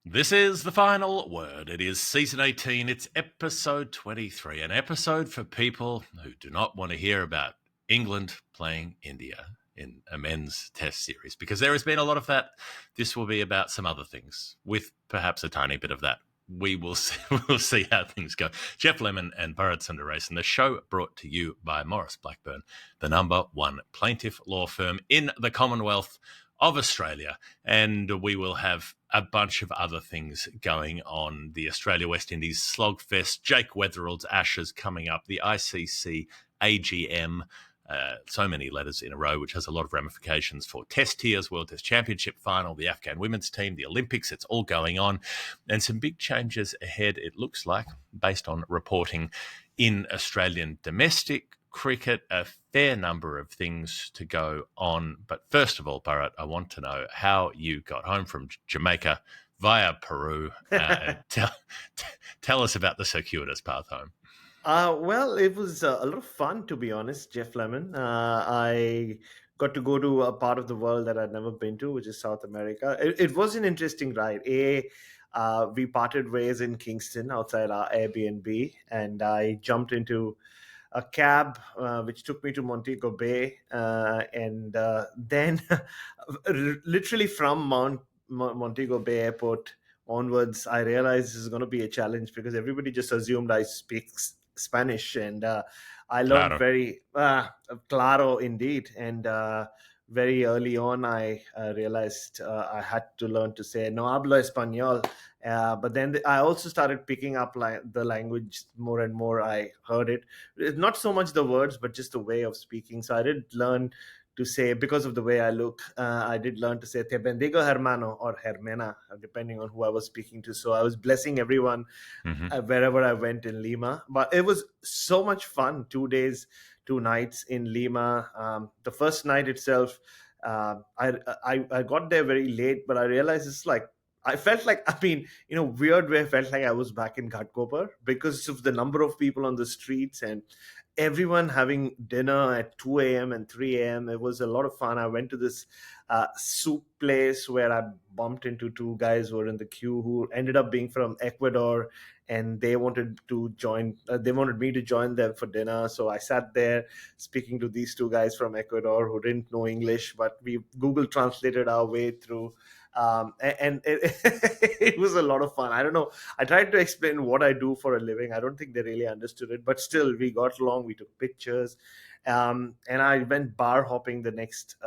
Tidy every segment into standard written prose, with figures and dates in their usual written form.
This is the final word. It is season 18. It's episode 23, an episode for people who do not want to hear about England playing India in a men's test series, because there has been a lot of that. This will be about some other things, with perhaps a tiny bit of that. We will see, we'll see how things go. Geoff Lemon and Bharat Sundaresan, the show brought to you by Maurice Blackburn, the #1 plaintiff law firm in the Commonwealth of Australia. And we will have a bunch of other things going on. The Australia-West Indies slogfest, Jake Weatherall's Ashes coming up, the ICC AGM, so many letters in a row, which has a lot of ramifications for test tiers, World Test Championship final, the Afghan women's team, the Olympics. It's all going on. And some big changes ahead, it looks like, based on reporting in Australian domestic cricket, a fair number of things to go on. But first of all, Bharat, I want to know how you got home from Jamaica via Peru. Tell us about the circuitous path home. Well, it was a lot of fun, to be honest, Geoff Lemon. I got to go to a part of the world that I'd never been to, which is South America. It was an interesting ride. We parted ways in Kingston outside our Airbnb, and I jumped into a cab which took me to Montego Bay, and then literally from Montego Bay Airport onwards, I realized this is going to be a challenge because everybody just assumed I speak Spanish, and I learned Claro. very claro indeed, and very early on I realized I had to learn to say no hablo español. But then I also started picking up the language more and more. I heard it. It's not so much the words, but just the way of speaking. So I did learn to say, because of the way I look, I did learn to say te bendigo hermano or hermana, depending on who I was speaking to. So I was blessing everyone wherever I went in Lima. But it was so much fun. 2 days, 2 nights in Lima. The first night itself, I got there very late, but I realized it's like, I felt like, I mean, in a weird way, I felt like I was back in Ghatkopar because of the number of people on the streets and everyone having dinner at 2 a.m. and 3 a.m. It was a lot of fun. I went to this soup place where I bumped into two guys who were in the queue who ended up being from Ecuador, and they wanted to join. They wanted me to join them for dinner. So I sat there speaking to these two guys from Ecuador who didn't know English, but we Google translated our way through. And it was a lot of fun. I don't know. I tried to explain what I do for a living. I don't think they really understood it, but still, we got along. We took pictures, and I went bar hopping the next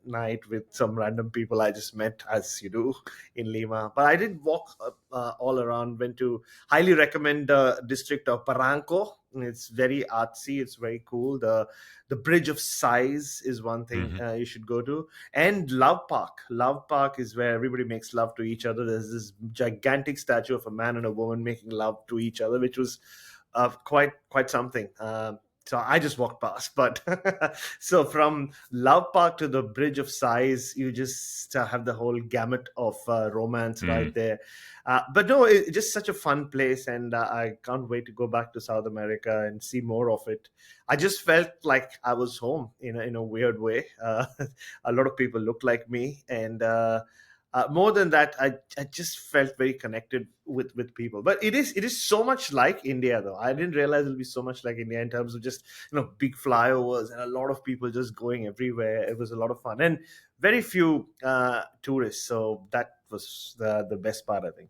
night with some random people I just met, as you do in Lima. But I did walk all around. Went to highly recommend the district of Barranco. It's very artsy. It's very cool. The Bridge of Sighs is one thing you should go to. And Love Park. Love Park is where everybody makes love to each other. There's this gigantic statue of a man and a woman making love to each other, which was quite something. So I just walked past, but so from Love Park to the Bridge of Sighs, you just have the whole gamut of romance right there. But no, it's just such a fun place, and I can't wait to go back to South America and see more of it. I just felt like I was home in a weird way. A lot of people look like me, and more than that, I just felt very connected with people. But it is so much like India, though. I didn't realize it'll be so much like India in terms of just big flyovers and a lot of people just going everywhere. It was a lot of fun and very few tourists. So that was the best part, I think.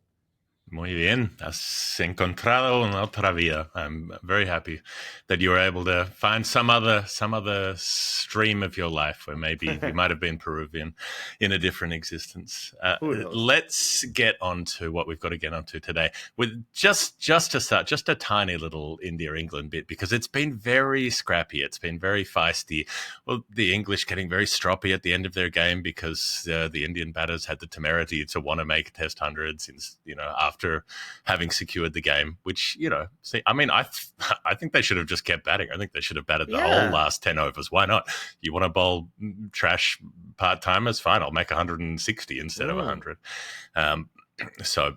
Muy bien. Has encontrado una otra vía. I'm very happy that you were able to find some other stream of your life where maybe you might have been Peruvian in a different existence. Who knows? Let's get on to what we've got to get onto today. With just to start, just a tiny little India-England bit, because it's been very scrappy. It's been very feisty. Well, the English getting very stroppy at the end of their game because the Indian batters had the temerity to want to make test hundreds, after having secured the game, which, I think they should have just kept batting. I think they should have batted the whole last 10 overs. Why not? You want to bowl trash part-timers? Fine, I'll make 160 instead of 100. So,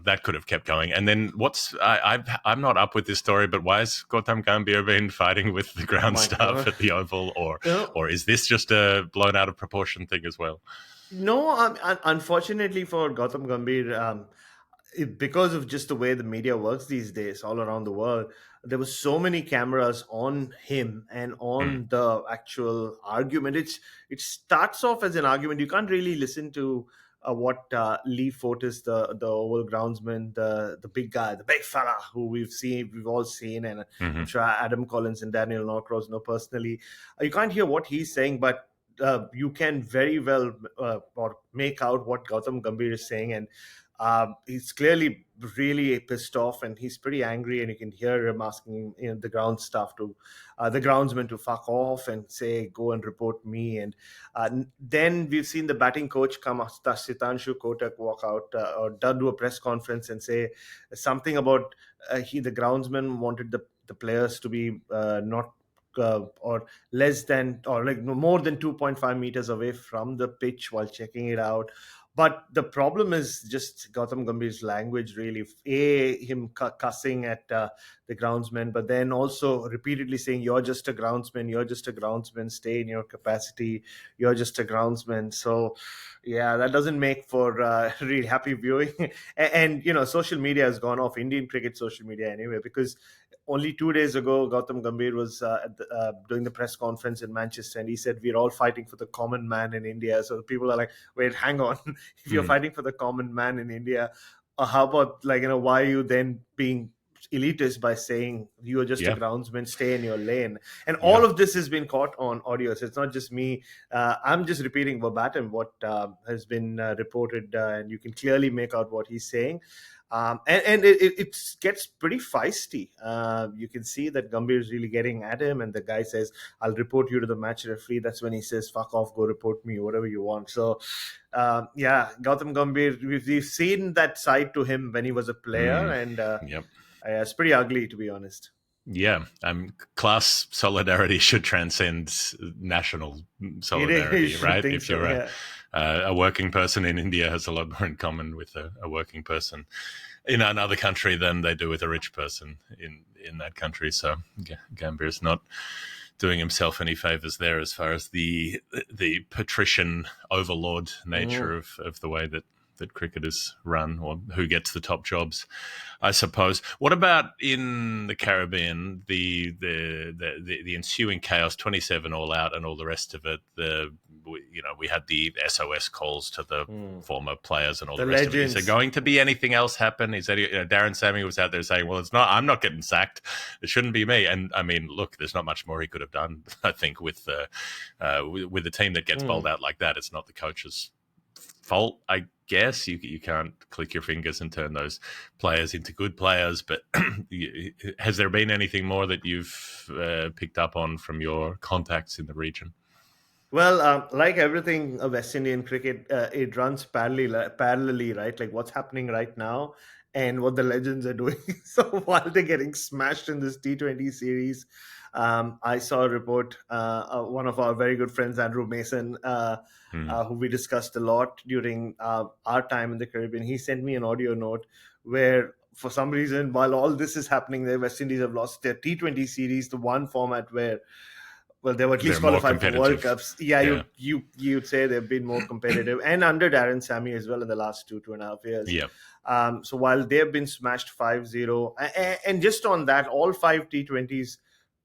that could have kept going. And then I'm not up with this story, but why has Gautam Gambhir been fighting with the ground staff at the Oval? Or is this just a blown out of proportion thing as well? No, unfortunately for Gautam Gambhir, because of just the way the media works these days all around the world, there were so many cameras on him and Mm, on the actual argument. It starts off as an argument. You can't really listen to what Lee Fortis, the oval groundsman, the big guy, the big fella who we've all seen, and I'm hmm sure Adam Collins and Daniel Norcross know personally. You can't hear what he's saying, but you can very well or make out what Gautam Gambhir is saying, and he's clearly really pissed off, and he's pretty angry, and you can hear him asking the ground staff to, the groundsman to fuck off and say, "Go and report me." And then we've seen the batting coach come, Sitanshu Kotak, walk out or do a press conference and say something about the groundsman wanted the players to be not or less than or like no more than 2.5 meters away from the pitch while checking it out. But the problem is just Gautam Gambhir's language, really. Him cussing at the groundsman, but then also repeatedly saying, "You're just a groundsman, you're just a groundsman, stay in your capacity, you're just a groundsman." So, yeah, that doesn't make for really happy viewing. And social media has gone off, Indian cricket social media anyway, because only 2 days ago, Gautam Gambhir was doing the press conference in Manchester, and he said, "We're all fighting for the common man in India." So people are like, "Wait, hang on. If you're mm, fighting for the common man in India, how about, like, why are you then being elitist by saying you're just a yeah, groundsman, stay in your lane?" And yeah. all of this has been caught on audio, so it's not just me. I'm just repeating verbatim what has been reported, and you can clearly make out what he's saying. And it gets pretty feisty. You can see that Gambhir is really getting at him, and the guy says, "I'll report you to the match referee." That's when he says, "Fuck off, go report me, whatever you want." So, yeah, Gautam Gambhir, we've seen that side to him when he was a player, Mm, and yep. it's pretty ugly, to be honest. Yeah, class solidarity should transcend national You solidarity, should right? think If so, you're yeah. a working person in India has a lot more in common with a working person in another country than they do with a rich person in that country. So Gambir's not doing himself any favors there as far as the patrician overlord nature Mm. of the way that cricket is run, or who gets the top jobs, I suppose. What about in the Caribbean? The ensuing chaos, 27 all out, and all the rest of it. We had the SOS calls to the Mm. former players and all The the rest of it. Is there legends. going to be anything else happen? Is that Darren Sammy was out there saying, "Well, it's not. I'm not getting sacked. It shouldn't be me." And I mean, look, there's not much more he could have done. I think with the team that gets bowled Mm. out like that, it's not the coach's fault, I guess. You can't click your fingers and turn those players into good players. But has there been anything more that you've picked up on from your contacts in the region? Well, like everything West Indian cricket, it runs parallelly, right? Like what's happening right now and what the legends are doing. So while they're getting smashed in this T20 series, I saw a report. One of our very good friends, Andrew Mason, Hmm. who we discussed a lot during our time in the Caribbean, he sent me an audio note where, for some reason, while all this is happening, the West Indies have lost their T20 series, the one format where, well, they were at They're least more qualified for World competitive. Cups. Yeah, Yeah. you'd say they've been more competitive, and under Darren Sammy as well in the last 2.5 years. Yeah. So while they've been smashed 5-0, and just on that, all five T20s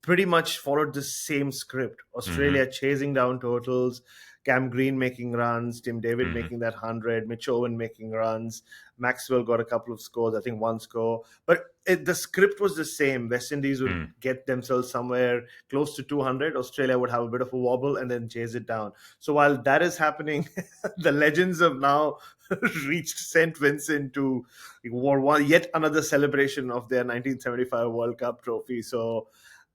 pretty much followed the same script. Hmm. Australia chasing down totals, Cam Green making runs, Tim David Hmm. making that 100, Mitch Owen making runs, Maxwell got a couple of scores, I think one score. But the script was the same. West Indies would Hmm. get themselves somewhere close to 200. Australia would have a bit of a wobble and then chase it down. So while that is happening, the legends have now reached St. Vincent to war one, yet another celebration of their 1975 World Cup trophy. So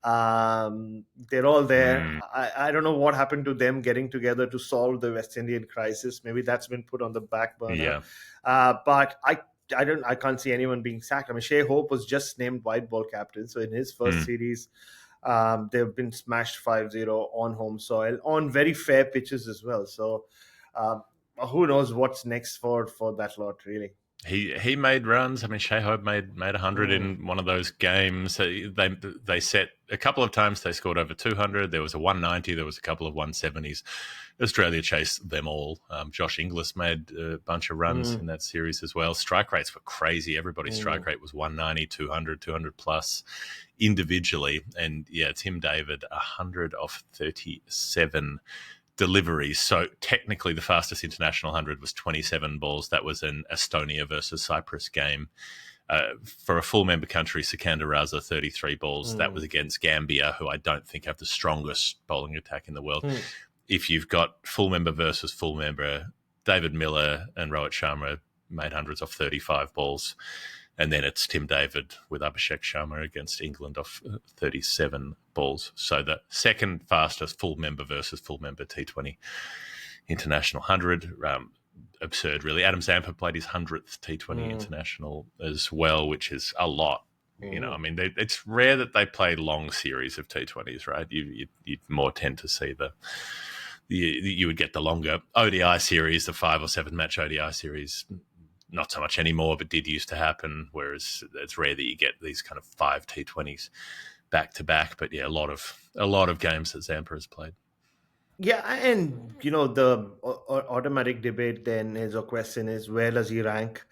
they're all there. Hmm. I don't know what happened to them getting together to solve the West Indian crisis. Maybe that's been put on the back burner. Yeah. But I can't see anyone being sacked. I mean, Shea Hope was just named white ball captain, so in his first Hmm. series, they've been smashed 5-0 on home soil on very fair pitches as well. So, um, who knows what's next for that lot, really. He made runs. I mean, Shai Hope made 100 Mm, in one of those games. They set a couple of times. They scored over 200. There was a 190. There was a couple of 170s. Australia chased them all. Josh Inglis made a bunch of runs mm, in that series as well. Strike rates were crazy. Everybody's strike mm, rate was 190, 200, 200 plus individually. And yeah, Tim David, 100 off 37 deliveries. So technically, the fastest international 100 was 27 balls. That was an Estonia versus Cyprus game. For a full member country, Sikandar Raza, 33 balls. That was mm, against Gambia, who I don't think have the strongest bowling attack in the world. mm. If you've got full member versus full member, David Miller and Rohit Sharma made hundreds of 35 balls. And then it's Tim David with Abhishek Sharma against England off 37 balls. So the second fastest full member versus full member T20 international 100. Absurd, really. Adam Zampa played his 100th T20 Mm, international as well, which is a lot. I mm. mean, it's rare that they play long series of T20s, right? You more tend to see you would get the longer ODI series, the 5 or 7 match ODI series. Not so much anymore, but did used to happen. Whereas it's rare that you get these kind of 5 T20s back to back. But yeah, a lot of games that Zampa has played. Yeah, and the automatic debate then is, or question is, where does he rank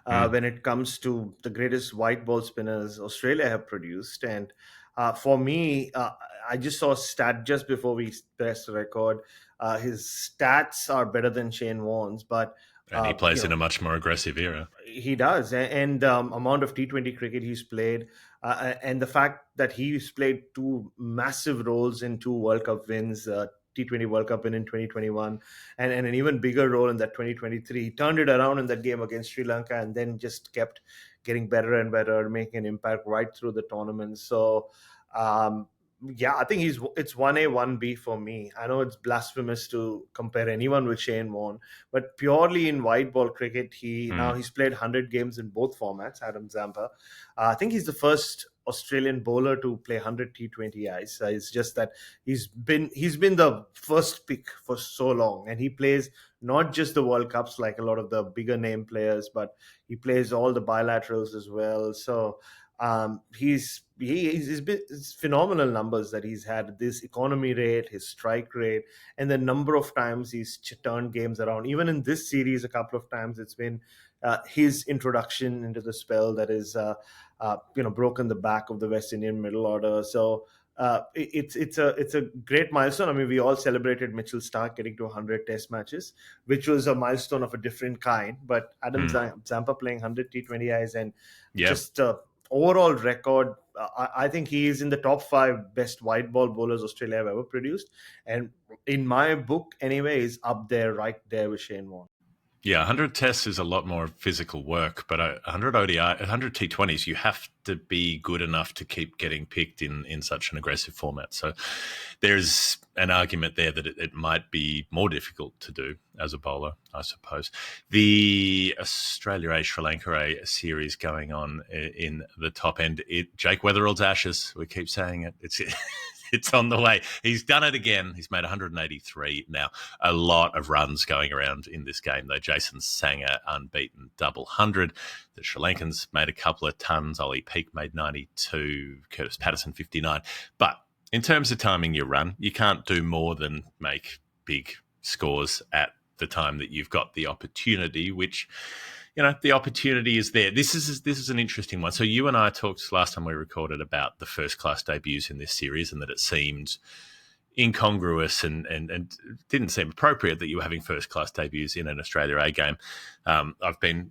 Mm. when it comes to the greatest white ball spinners Australia have produced? And for me, I just saw a stat just before we pressed the record. His stats are better than Shane Warne's, but And he plays in you a much more aggressive era. he does, and amount of T20 cricket he's played, and the fact that he's played two massive roles in two World Cup wins, T20 World Cup win in 2021, and an even bigger role in that 2023. He turned it around in that game against Sri Lanka, and then just kept getting better and better, making an impact right through the tournament. So. Yeah, I think it's 1A, 1B for me. I know it's blasphemous to compare anyone with Shane Warne, but purely in white ball cricket, Mm. he's played 100 games in both formats. Adam Zampa, I think he's the first Australian bowler to play 100 T20Is. It's just that he's been the first pick for so long, and he plays not just the World Cups like a lot of the bigger name players, but he plays all the bilaterals as well. So he's been it's phenomenal numbers that he's had. This economy rate, his strike rate, and the number of times he's turned games around. Even in this series, a couple of times it's been his introduction into the spell that is broken the back of the West Indian middle order. So it's a great milestone. I mean, we all celebrated Mitchell Starc getting to 100 Test matches, which was a milestone of a different kind. But Adam Mm. Zampa playing 100 T20Is and Yeah. just overall record, I think he is in the top 5 best white ball bowlers Australia have ever produced, and in my book anyway, is up there, right there with Shane Warne. Yeah, 100 tests is a lot more physical work, but 100 ODI, 100 T20s, you have to be good enough to keep getting picked in such an aggressive format. So there's an argument there that it might be more difficult to do as a bowler, I suppose. The Australia A, Sri Lanka A series going on in the top end, Jake Weatherall's Ashes, we keep saying it. It's on the way. He's done it again. He's made 183 now. A lot of runs going around in this game, though. Jason Sangha, unbeaten, double 100. The Sri Lankans made a couple of tons. Ollie Peake made 92. Curtis Patterson, 59. But in terms of timing your run, you can't do more than make big scores at the time that you've got the opportunity, which the opportunity is there. This is an interesting one. So you and I talked last time we recorded about the first class debuts in this series, and that it seemed incongruous and didn't seem appropriate that you were having first class debuts in an Australia A game. I've been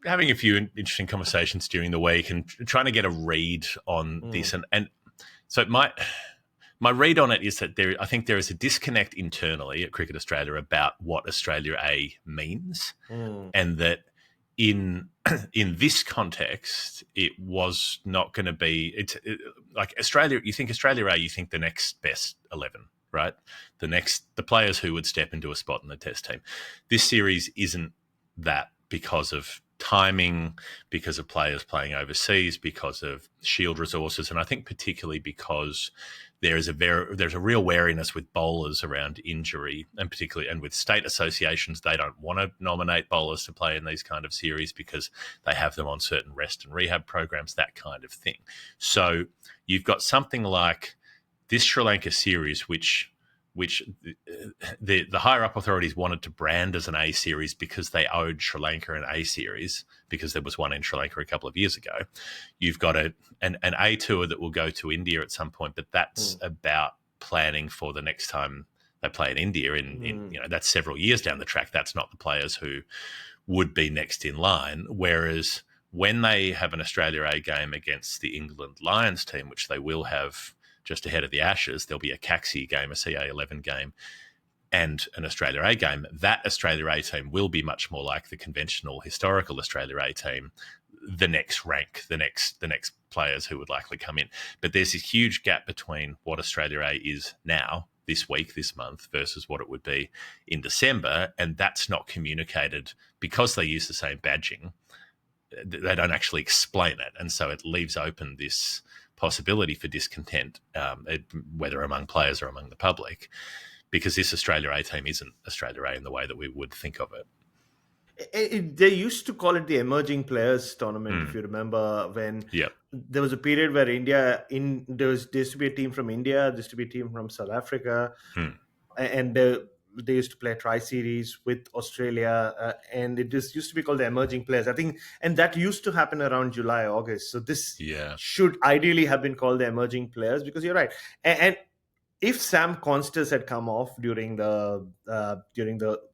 having a few interesting conversations during the week and trying to get a read on Mm, this, and so my read on it is that I think there is a disconnect internally at Cricket Australia about what Australia A means, mm, and that in this context, it was not going to be like Australia. You think Australia A, you think the next best 11, right? The players who would step into a spot in the Test team. This series isn't that because of timing, because of players playing overseas, because of shield resources, and I think particularly because there's a real wariness with bowlers around injury, and particularly and with state associations, they don't want to nominate bowlers to play in these kind of series because they have them on certain rest and rehab programs, that kind of thing. So you've got something like this Sri Lanka series, which the higher up authorities wanted to brand as an A series because they owed Sri Lanka an A series because there was one in Sri Lanka a couple of years ago. You've got an A tour that will go to India at some point, but that's about planning for the next time they play in India. In that's several years down the track. That's not the players who would be next in line. Whereas when they have an Australia A game against the England Lions team, which they will have just ahead of the Ashes, there'll be a CAXI game, a CA11 game, and an Australia A game. That Australia A team will be much more like the conventional historical Australia A team, the next rank, the next players who would likely come in. But there's this huge gap between what Australia A is now, this week, this month, versus what it would be in December, and that's not communicated because they use the same badging. They don't actually explain it, and so it leaves open this possibility for discontent, whether among players or among the public, because this Australia A team isn't Australia A in the way that we would think of it. They used to call it the Emerging Players Tournament, if you remember, when there was a period where there used to be a team from India, there used to be a team from South Africa, and they used to play a tri-series with Australia, and it just used to be called the Emerging Players, I think, and that used to happen around July, August. So this should ideally have been called the Emerging Players, because you're right. And if Sam Constas had come off during the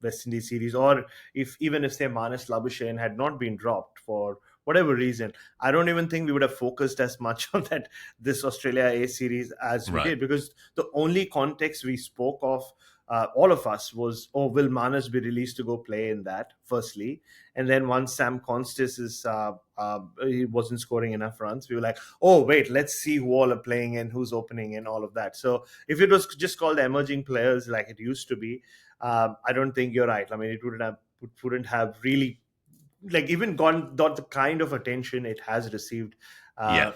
West Indies series, or if say Manas Labuschagne had not been dropped for whatever reason, I don't even think we would have focused as much on this Australia A series as we did, because the only context we spoke of, all of us, was, will Manas be released to go play in that, firstly? And then once Sam Constas he wasn't scoring enough runs, we were like, wait, let's see who all are playing and who's opening and all of that. So if it was just called the Emerging Players like it used to be, I don't think you're right. I mean, it wouldn't have really even got the kind of attention it has received,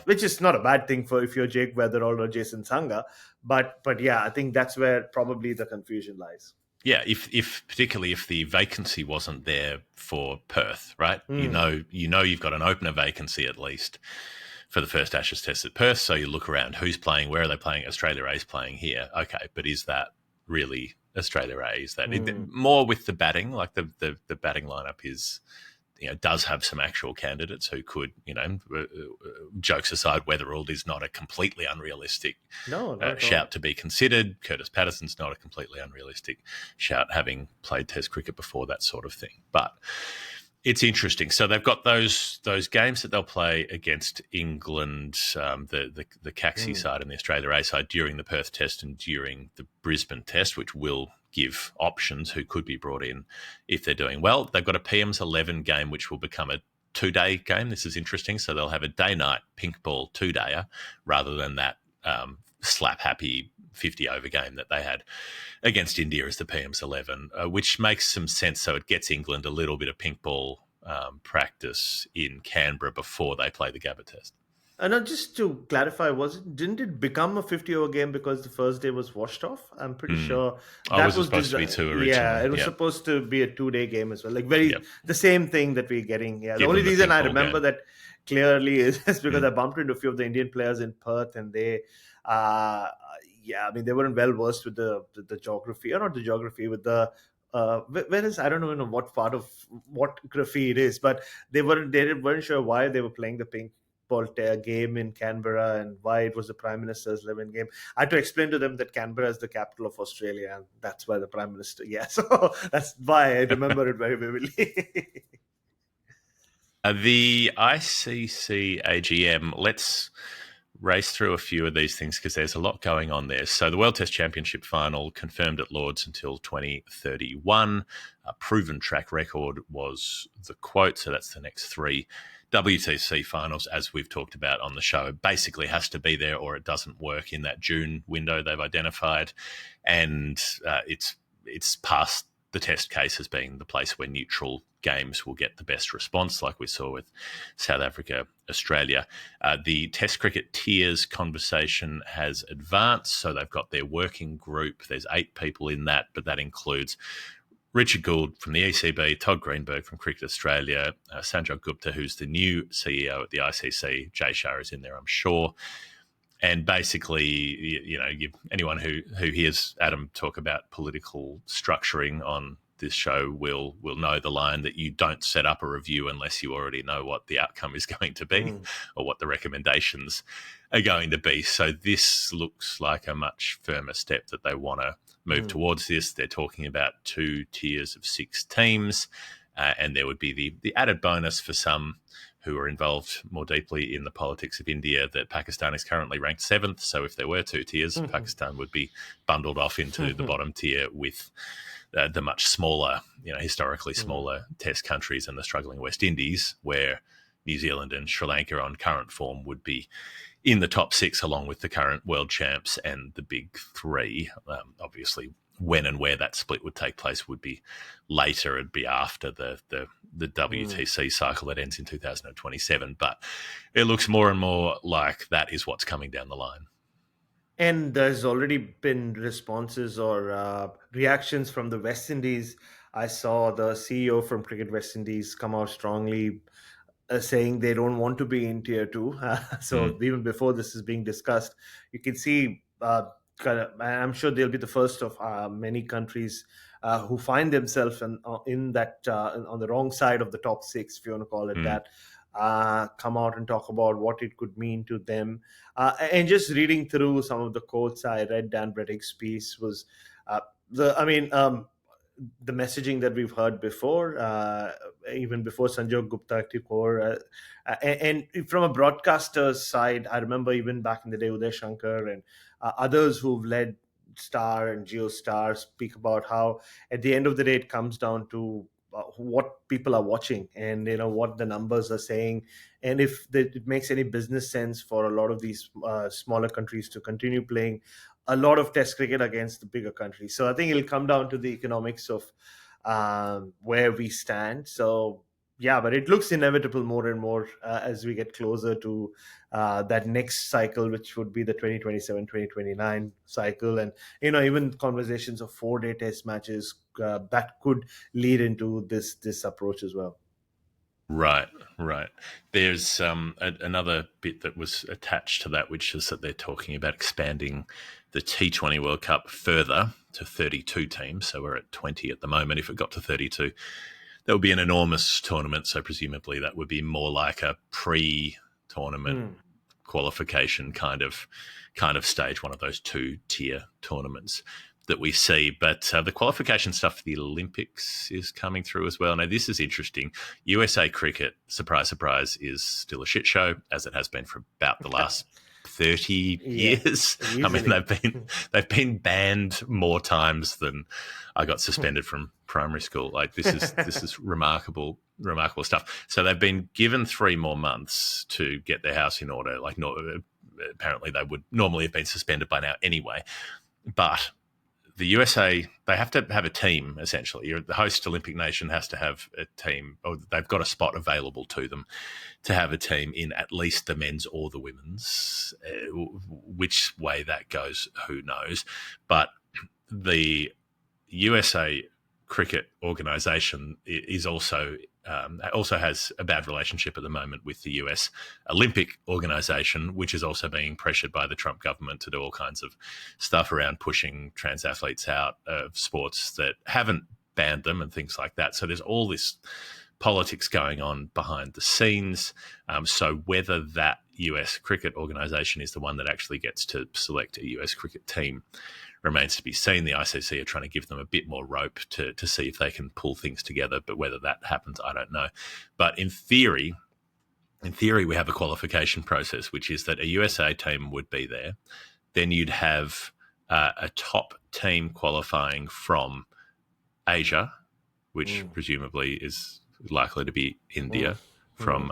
which is not a bad thing for if you're Jake Weatherall or Jason Sangha. But yeah, I think that's where probably the confusion lies. Yeah, if particularly if the vacancy wasn't there for Perth, right? You've got an opener vacancy at least for the first Ashes Test at Perth. So you look around, who's playing, where are they playing? Australia A's playing here. Okay, but is that really Australia A? Is that more with the batting? Like the batting lineup is, does have some actual candidates who could, jokes aside, Weatherall is not a completely unrealistic shout to be considered. Curtis Patterson's not a completely unrealistic shout, having played Test cricket before, that sort of thing. But it's interesting. So they've got those games that they'll play against England, the CAXI side and the Australia A side during the Perth Test and during the Brisbane Test, which will give options who could be brought in if they're doing well. They've got a PM's 11 game, which will become a 2-day game. This is interesting. So they'll have a day-night pink ball 2-dayer rather than that slap-happy 50-over game that they had against India as the PM's 11, which makes some sense. So it gets England a little bit of pink ball practice in Canberra before they play the Gabba Test. And just to clarify, didn't it become a 50-over game because the first day was washed off? I'm pretty sure that was supposed to be 2 originally. Yeah, it was supposed to be a 2-day game as well. The same thing that we're getting. Yeah, the only reason I remember that clearly is because I bumped into a few of the Indian players in Perth, and they, I mean, they weren't well versed with the geography, or not the geography, with the where is, I don't know what part of what graphy it is, but they weren't sure why they were playing the pink ball game in Canberra and why it was the Prime Minister's 11 game. I had to explain to them that Canberra is the capital of Australia, and that's why the Prime Minister. Yeah, so that's why I remember it very vividly. The ICC AGM. Let's race through a few of these things because there's a lot going on there. So the World Test Championship final confirmed at Lords until 2031. A proven track record was the quote. So that's the next 3 WTC finals, as we've talked about on the show. It basically has to be there or it doesn't work in that June window they've identified. And it's past the test case as being the place where neutral games will get the best response, like we saw with South Africa, Australia. The Test cricket tiers conversation has advanced, so they've got their working group. There's 8 people in that, but that includes Richard Gould from the ECB, Todd Greenberg from Cricket Australia, Sanjay Gupta, who's the new CEO at the ICC. Jay Shah is in there, I'm sure. And basically, anyone who hears Adam talk about political structuring on this show will know the line that you don't set up a review unless you already know what the outcome is going to be or what the recommendations are going to be. So this looks like a much firmer step that they want to move towards this. They're talking about 2 tiers of 6 teams, and there would be the added bonus for some who are involved more deeply in the politics of India that Pakistan is currently ranked 7th. So if there were 2 tiers, Pakistan would be bundled off into the bottom tier with the much smaller, historically smaller test countries and the struggling West Indies, where New Zealand and Sri Lanka on current form would be in the top 6 along with the current world champs and the big 3. Obviously, when and where that split would take place would be later. It'd be after the WTC cycle that ends in 2027. But it looks more and more like that is what's coming down the line. And there's already been responses or reactions from the West Indies. I saw the CEO from Cricket West Indies come out strongly saying they don't want to be in tier 2. Even before this is being discussed, you can see, I'm sure they'll be the first of many countries who find themselves in that on the wrong side of the top 6, if you want to call it that. Come out and talk about what it could mean to them. And just reading through some of the quotes I read, Dan Brettig's piece was the messaging that we've heard before, even before Sanjay Gupta took over. And from a broadcaster's side, I remember even back in the day, Uday Shankar and others who've led Star and GeoStar speak about how at the end of the day, it comes down to what people are watching and what the numbers are saying, and if it makes any business sense for a lot of these smaller countries to continue playing a lot of test cricket against the bigger countries. So I think it'll come down to the economics of where we stand. So yeah, but it looks inevitable more and more as we get closer to that next cycle, which would be the 2027-2029 cycle. And, even conversations of 4-day test matches that could lead into this approach as well. Right. There's another bit that was attached to that, which is that they're talking about expanding the T20 World Cup further to 32 teams. So we're at 20 at the moment. If it got to 32, that would be an enormous tournament. So presumably that would be more like a pre-tournament qualification kind of stage, one of those 2-tier tournaments that we see. But the qualification stuff for the Olympics is coming through as well. Now, this is interesting. USA cricket, surprise, surprise, is still a shit show, as it has been for about the last 30 years. Easily. I mean, they've been banned more times than I got suspended from primary school. Like this is remarkable stuff. So they've been given 3 more months to get their house in order. Like, apparently they would normally have been suspended by now anyway. But the USA, they have to have a team, essentially. The host Olympic nation has to have a team, or they've got a spot available to them to have a team in at least the men's or the women's. Which way that goes, who knows. But the USA Cricket Organisation is also has a bad relationship at the moment with the US Olympic Organisation, which is also being pressured by the Trump government to do all kinds of stuff around pushing trans athletes out of sports that haven't banned them and things like that. So there's all this politics going on behind the scenes. So whether that US Cricket Organisation is the one that actually gets to select a US cricket team remains to be seen. The ICC are trying to give them a bit more rope to see if they can pull things together, but whether that happens, I don't know. But in theory, we have a qualification process, which is that a USA team would be there. Then you'd have a top team qualifying from Asia, which presumably is likely to be India, from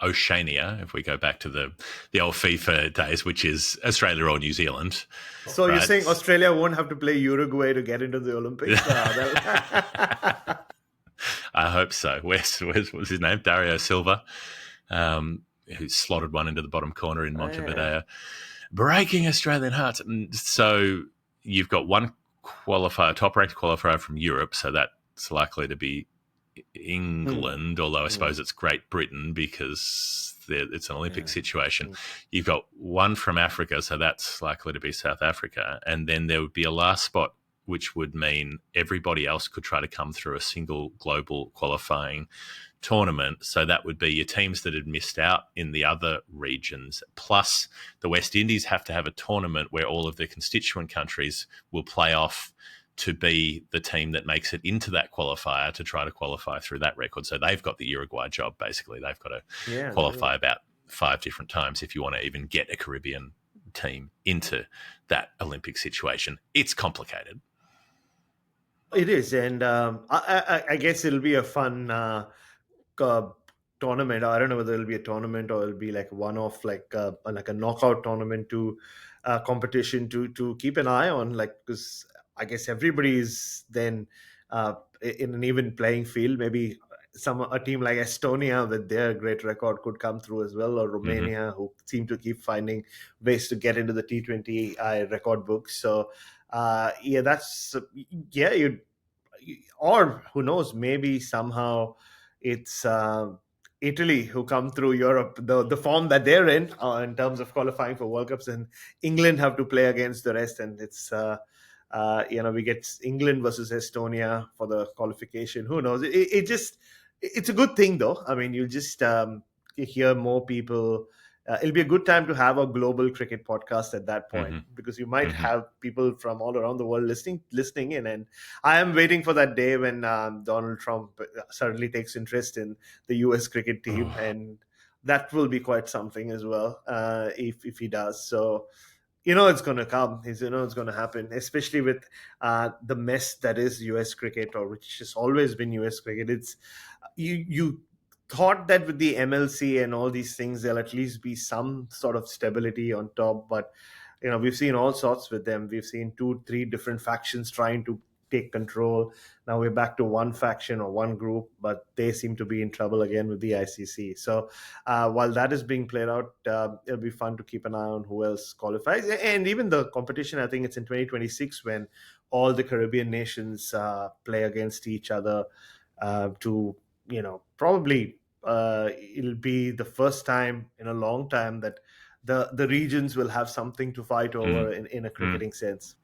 Oceania, if we go back to the old FIFA days, which is Australia or New Zealand. So you're right? saying Australia won't have to play Uruguay to get into the Olympics? I hope so. Where's what was his name? Dario Silva, who slotted one into the bottom corner in Montevideo, breaking Australian hearts. And so you've got one qualifier, top-ranked qualifier from Europe, so that's likely to be England, although I suppose it's Great Britain because it's an Olympic situation. You've got one from Africa, so that's likely to be South Africa. And then there would be a last spot, which would mean everybody else could try to come through a single global qualifying tournament. So that would be your teams that had missed out in the other regions. Plus, the West Indies have to have a tournament where all of their constituent countries will play off to be the team that makes it into that qualifier to try to qualify through that record. So they've got the Uruguay job, basically. They've got to qualify about 5 different times if you want to even get a Caribbean team into that Olympic situation. It's complicated. It is, and I guess it'll be a fun tournament. I don't know whether it'll be a tournament or it'll be like one-off, like a knockout tournament to competition to keep an eye on, like, because I guess everybody is then in an even playing field. Maybe a team like Estonia with their great record could come through as well, or Romania, who seem to keep finding ways to get into the T20I record book. So or who knows, maybe somehow it's Italy who come through Europe, the form that they're in terms of qualifying for World Cups, and England have to play against the rest, and it's we get England versus Estonia for the qualification. Who knows? It's a good thing though. I mean, you just hear more people. It'll be a good time to have a global cricket podcast at that point, because you might have people from all around the world listening in. And I am waiting for that day when Donald Trump suddenly takes interest in the US cricket team, and that will be quite something as well if he does. So it's going to come. It's going to happen, especially with the mess that is US cricket, or which has always been US cricket. It's you thought that with the MLC and all these things, there'll at least be some sort of stability on top. But, we've seen all sorts with them. We've seen 2-3 different factions trying to take control. Now we're back to one faction or one group, but they seem to be in trouble again with the ICC. So while that is being played out, it'll be fun to keep an eye on who else qualifies. And even the competition, I think it's in 2026 when all the Caribbean nations play against each other to probably it'll be the first time in a long time that the regions will have something to fight over in a cricketing sense.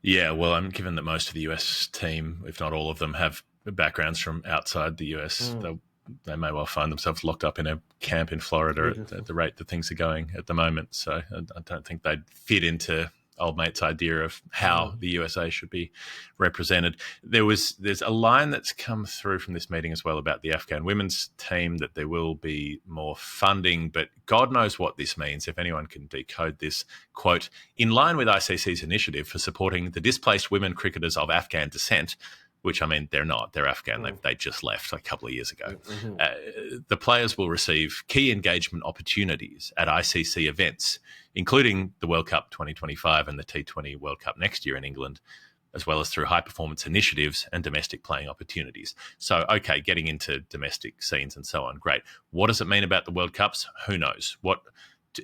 Yeah, well, I'm given that most of the US team, if not all of them, have backgrounds from outside the US. They may well find themselves locked up in a camp in Florida at the rate that things are going at the moment. So I don't think they'd fit into old mate's idea of how the USA should be represented. There's a line that's come through from this meeting as well about the Afghan women's team, that there will be more funding, but God knows what this means. If anyone can decode this, quote, in line with ICC's initiative for supporting the displaced women cricketers of Afghan descent, which, I mean, they're not. They're Afghan. They just left a couple of years ago. The players will receive key engagement opportunities at ICC events, including the World Cup 2025 and the T20 World Cup next year in England, as well as through high-performance initiatives and domestic playing opportunities. So, okay, getting into domestic scenes and so on, great. What does it mean about the World Cups? Who knows? What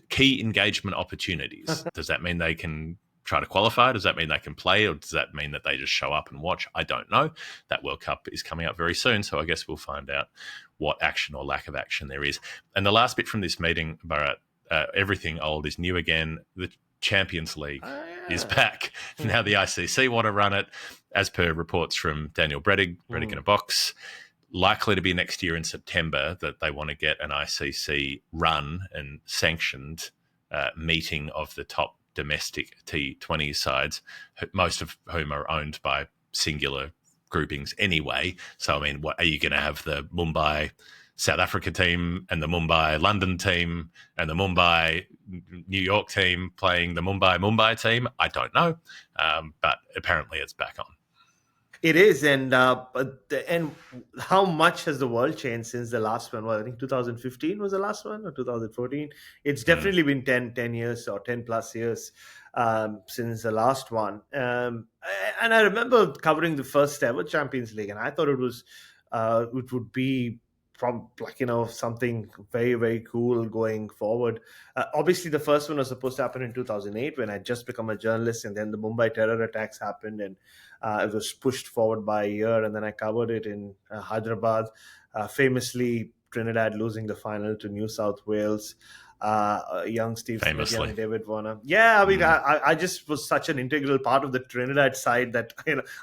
key engagement opportunities? Does that mean they can try to qualify? Does that mean they can play, or does that mean that they just show up and watch? I don't know. That World Cup is coming up very soon, so I guess we'll find out what action or lack of action there is. And the last bit from this meeting, Bharat, everything old is new again. The Champions League is back. Now the ICC want to run it, as per reports from Daniel Bredig in a Box. Likely to be next year in September that they want to get an ICC run and sanctioned meeting of the top domestic T20 sides, most of whom are owned by singular groupings anyway. So, I mean, what are you going to have the Mumbai South Africa team and the Mumbai London team and the Mumbai New York team playing the Mumbai team? I don't know, but apparently it's back on. It is, and how much has the world changed since the last one? Well, I think 2015 was the last one, or 2014. It's Mm, definitely been 10 years or 10 plus years since the last one. And I remember covering the first ever Champions League, and I thought it would be from like something very very cool going forward. Obviously, the first one was supposed to happen in 2008 when I just become a journalist, and then the Mumbai terror attacks happened, and it was pushed forward by a year, and then I covered it in Hyderabad, famously Trinidad losing the final to New South Wales. Young Steve Smith, young famously. David Warner. Yeah, I mean, Mm, I just was such an integral part of the Trinidad side that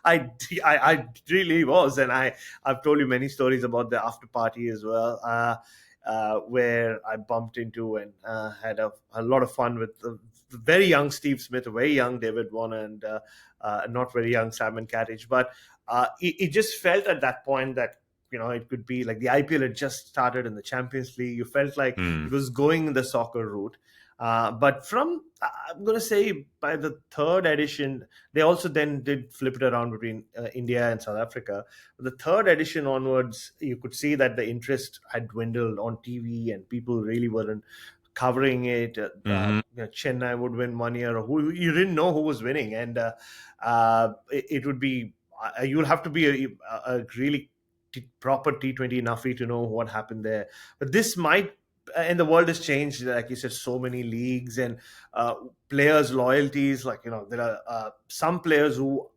I really was, and I've told you many stories about the after party as well. Where I bumped into and had a lot of fun with the very young Steve Smith, a very young David Warner, and not very young Simon Carriage. But it just felt at that point that it could be like the IPL had just started in the Champions League. You felt like it mm, was going in the soccer route. But from I'm going to say by the third edition, they also then did flip it around between India and South Africa. The third edition onwards, you could see that the interest had dwindled on TV, and people really weren't covering it. mhm, Chennai would win 1 year, or who you didn't know who was winning, and it would be you'll have to be a really proper T20 nuffy to know what happened there. But this might, and the world has changed, like you said, so many leagues and uh, players' loyalties. Like there are some players who.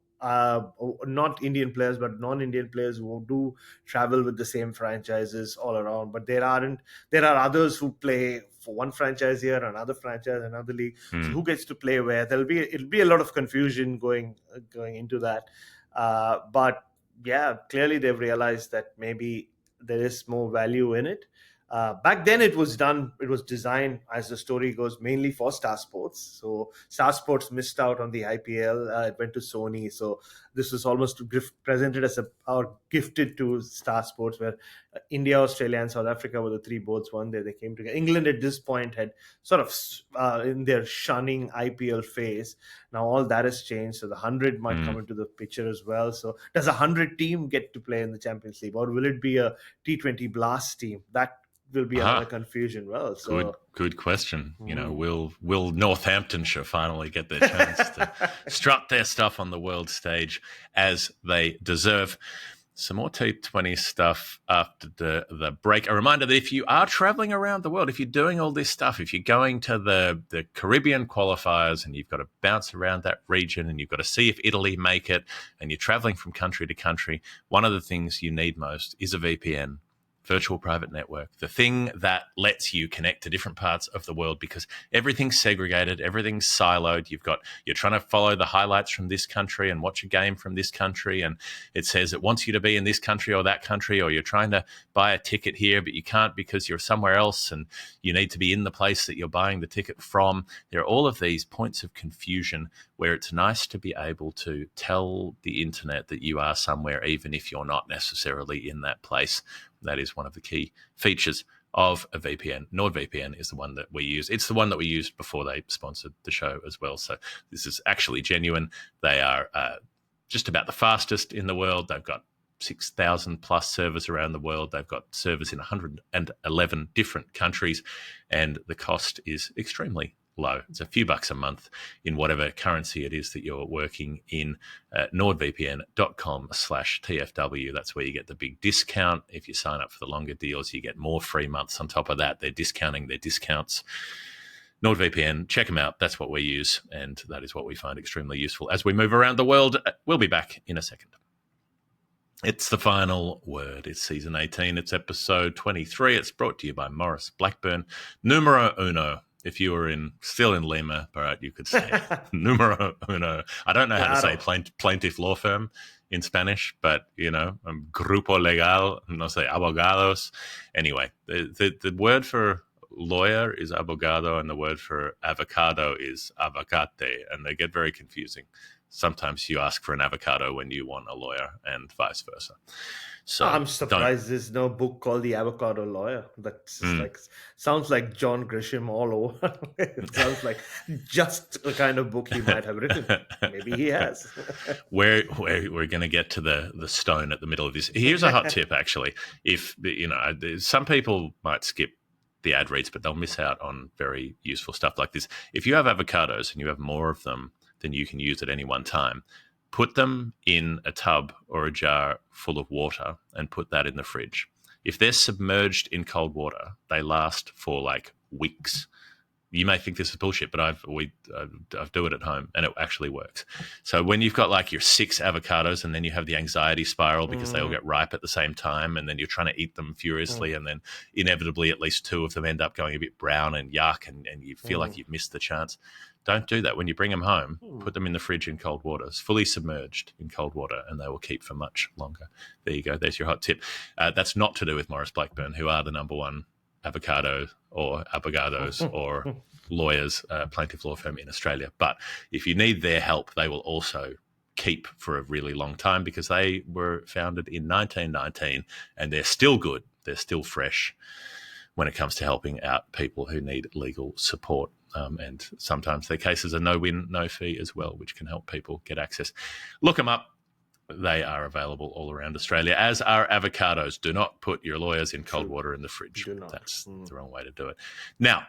Not Indian players, but non-Indian players who do travel with the same franchises all around. But there are others who play for one franchise here, another franchise, another league. So mm. who gets to play where? It'll be a lot of confusion going into that. But yeah, clearly they've realized that maybe there is more value in it. Back then, it was designed, as the story goes, mainly for Star Sports. So Star Sports missed out on the IPL. It went to Sony. So this was almost presented as or gifted to Star Sports, where India, Australia, and South Africa were the three boards one day. They came together. England at this point had sort of in their shunning IPL phase. Now all that has changed, so the 100 might come Mm. into the picture as well. So does a 100 team get to play in the Champions League, or will it be a T20 Blast team? That will be another Ah, confusion. Well, good so good question. mm. Will Northamptonshire finally get their chance to strut their stuff on the world stage as they deserve? Some more T20 stuff after the break. A reminder that if you are traveling around the world, if you're doing all this stuff, if you're going to the Caribbean qualifiers and you've got to bounce around that region and you've got to see if Italy make it and you're traveling from country to country, one of the things you need most is a VPN, virtual private network, the thing that lets you connect to different parts of the world, because everything's segregated, everything's siloed. You're trying to follow the highlights from this country and watch a game from this country, and it says it wants you to be in this country or that country, or you're trying to buy a ticket here but you can't because you're somewhere else and you need to be in the place that you're buying the ticket from. There are all of these points of confusion where it's nice to be able to tell the internet that you are somewhere even if you're not necessarily in that place. That is one of the key features of a VPN. NordVPN is the one that we use. It's the one that we used before they sponsored the show as well. So this is actually genuine. They are just about the fastest in the world. They've got 6,000 plus servers around the world. They've got servers in 111 different countries, and the cost is extremely low. It's a few bucks a month in whatever currency it is that you're working in. nordvpn.com/TFW. That's where you get the big discount. If you sign up for the longer deals, you get more free months on top of that. They're discounting their discounts. NordVPN, check them out. That's what we use, and that is what we find extremely useful as we move around the world. We'll be back in a second. It's the final word. It's season 18. It's episode 23. It's brought to you by Maurice Blackburn. Numero uno. If you were still in Lima, Bharat, you could say numero uno. I don't know how to say Claro. plaintiff law firm in Spanish, but, grupo legal, no sé, abogados. Anyway, the word for lawyer is abogado and the word for avocado is avocate, and they get very confusing. sometimes you ask for an avocado when you want a lawyer, and vice versa. So I'm surprised there's no book called The Avocado Lawyer. That's just like sounds like John Grisham all over. It sounds like just the kind of book he might have written. Maybe he has. we're going to get to the stone at the middle of this. Here's a hot tip, actually. If some people might skip the ad reads, but they'll miss out on very useful stuff like this. If you have avocados and you have more of them than you can use at any one time, put them in a tub or a jar full of water and put that in the fridge. If they're submerged in cold water, they last for like weeks. You may think this is bullshit, but I do it at home and it actually works. So when you've got like your 6 avocados and then you have the anxiety spiral because they all get ripe at the same time, and then you're trying to eat them furiously, and then inevitably at least 2 of them end up going a bit brown and yuck, and you feel like you've missed the chance. Don't do that. When you bring them home, put them in the fridge in cold water. It's fully submerged in cold water, and they will keep for much longer. There you go. There's your hot tip. That's not to do with Maurice Blackburn, who are the number one avocado or avocados or lawyers, plaintiff law firm in Australia. But if you need their help, they will also keep for a really long time, because they were founded in 1919 and they're still good. They're still fresh when it comes to helping out people who need legal support. And sometimes their cases are no win, no fee as well, which can help people get access. Look them up. They are available all around Australia, as are avocados. Do not put your lawyers in cold water in the fridge. That's the wrong way to do it. Now,